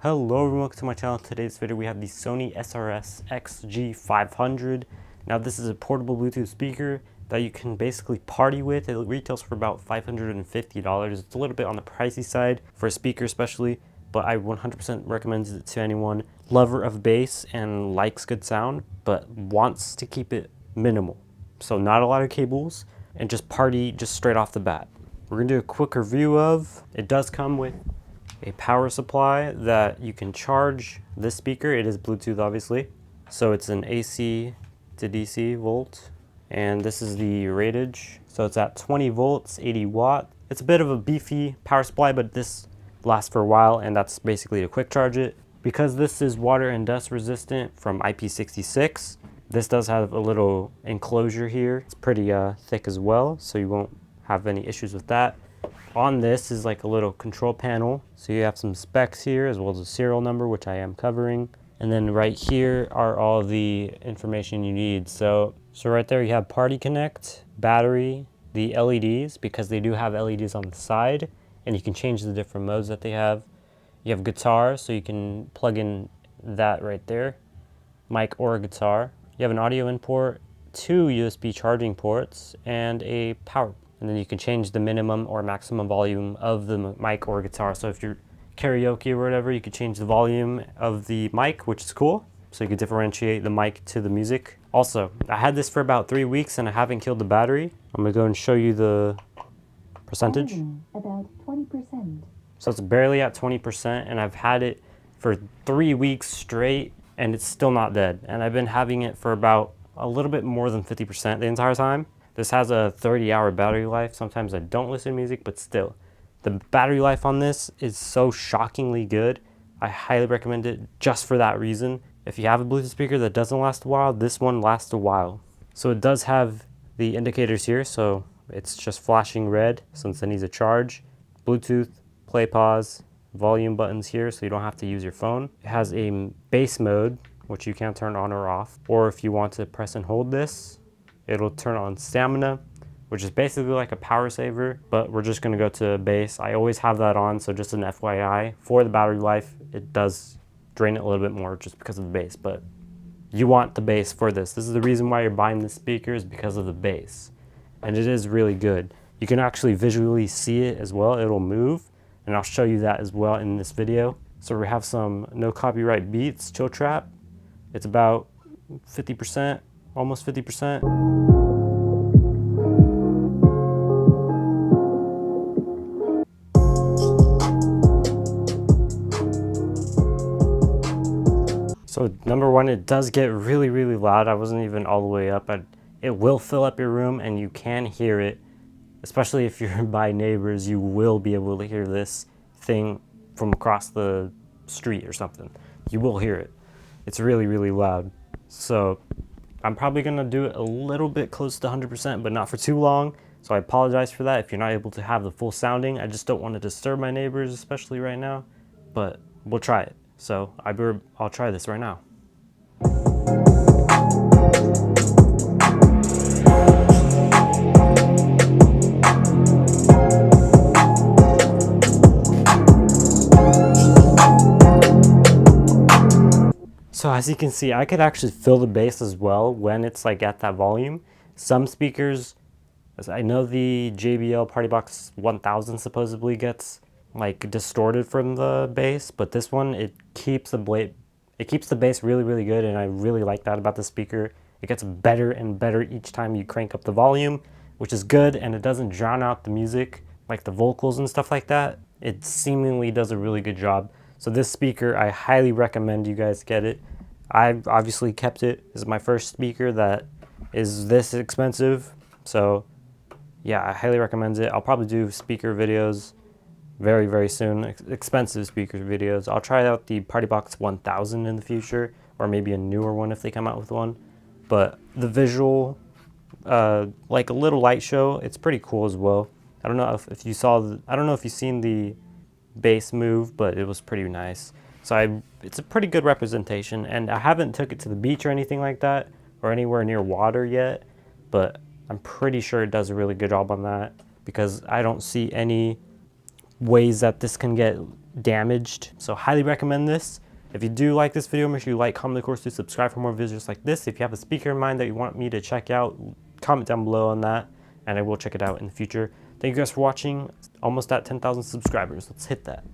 Hello everyone, welcome to my channel. Today's video we have the Sony SRS-XG500. Now this is a portable Bluetooth speaker that you can basically party with. It retails for about $550. It's a little bit on the pricey side for a speaker especially, but I 100% recommend it to anyone lover of bass and likes good sound, but wants to keep it minimal. So not a lot of cables and just party just straight off the bat. We're gonna do a quick review of, it does come with a power supply that you can charge this speaker. It is Bluetooth obviously, so it's an AC to DC volt, and this is the ratage, so it's at 20 volts 80 watt. It's a bit of a beefy power supply, but this lasts for a while, and that's basically to quick charge it. Because this is water and dust resistant from IP66, this does have a little enclosure here. It's pretty thick as well, so you won't have any issues with that. On this is like a little control panel. So you have some specs here as well as a serial number, which I am covering. And then right here are all the information you need. So right there you have Party Connect, battery, the LEDs, because they do have LEDs on the side, and you can change the different modes that they have. You have guitar, so you can plug in that right there, mic or a guitar. You have an audio input, 2 USB charging ports, and a power. And then you can change the minimum or maximum volume of the mic or guitar. So if you're karaoke or whatever, you could change the volume of the mic, which is cool. So you could differentiate the mic to the music. Also, I had this for about 3 weeks and I haven't killed the battery. I'm gonna go and show you the percentage. About 20%. So it's barely at 20%, and I've had it for 3 weeks straight and it's still not dead. And I've been having it for about a little bit more than 50% the entire time. This has a 30-hour battery life. Sometimes I don't listen to music, but still. The battery life on this is so shockingly good. I highly recommend it just for that reason. If you have a Bluetooth speaker that doesn't last a while, this one lasts a while. So it does have the indicators here, so it's just flashing red since it needs a charge. Bluetooth, play, pause, volume buttons here, so you don't have to use your phone. It has a bass mode, which you can turn on or off. Or if you want to press and hold this, it'll turn on stamina, which is basically like a power saver, but we're just gonna go to bass. I always have that on, so just an FYI. For the battery life, it does drain it a little bit more just because of the bass, but you want the bass for this. This is the reason why you're buying this speaker, is because of the bass. And it is really good. You can actually visually see it as well. It'll move, and I'll show you that as well in this video. So we have some no copyright beats, chill trap. It's about 50%. Almost 50%. So number one, it does get really, really loud. I wasn't even all the way up. It will fill up your room and you can hear it, especially if you're by neighbors. You will be able to hear this thing from across the street or something. You will hear it. It's really, really loud. So I'm probably gonna do it a little bit close to 100%, but not for too long. So I apologize for that if you're not able to have the full sounding. I just don't want to disturb my neighbors, especially right now, but we'll try it. So I'll try this right now. So as you can see, I could actually feel the bass as well when it's like at that volume. Some speakers, I know the JBL PartyBox 1000 supposedly gets like distorted from the bass, but this one, it keeps the bass really, really good, and I really like that about the speaker. It gets better and better each time you crank up the volume, which is good, and it doesn't drown out the music, like the vocals and stuff like that. It seemingly does a really good job. So this speaker, I highly recommend you guys get it. I've obviously kept it. This is my first speaker that is this expensive. So yeah, I highly recommend it. I'll probably do speaker videos very, very soon. Expensive speaker videos. I'll try out the PartyBox 1000 in the future, or maybe a newer one if they come out with one. But the visual, like a little light show, it's pretty cool as well. I don't know if you saw, I don't know if you've seen the bass move, but it was pretty nice. So it's a pretty good representation, and I haven't took it to the beach or anything like that, or anywhere near water yet, but I'm pretty sure it does a really good job on that, because I don't see any ways that this can get damaged. So highly recommend this. If you do like this video, make sure you like, comment, of course, to subscribe for more videos just like this. If you have a speaker in mind that you want me to check out, comment down below on that, and I will check it out in the future. Thank you guys for watching. Almost at 10,000 subscribers. Let's hit that.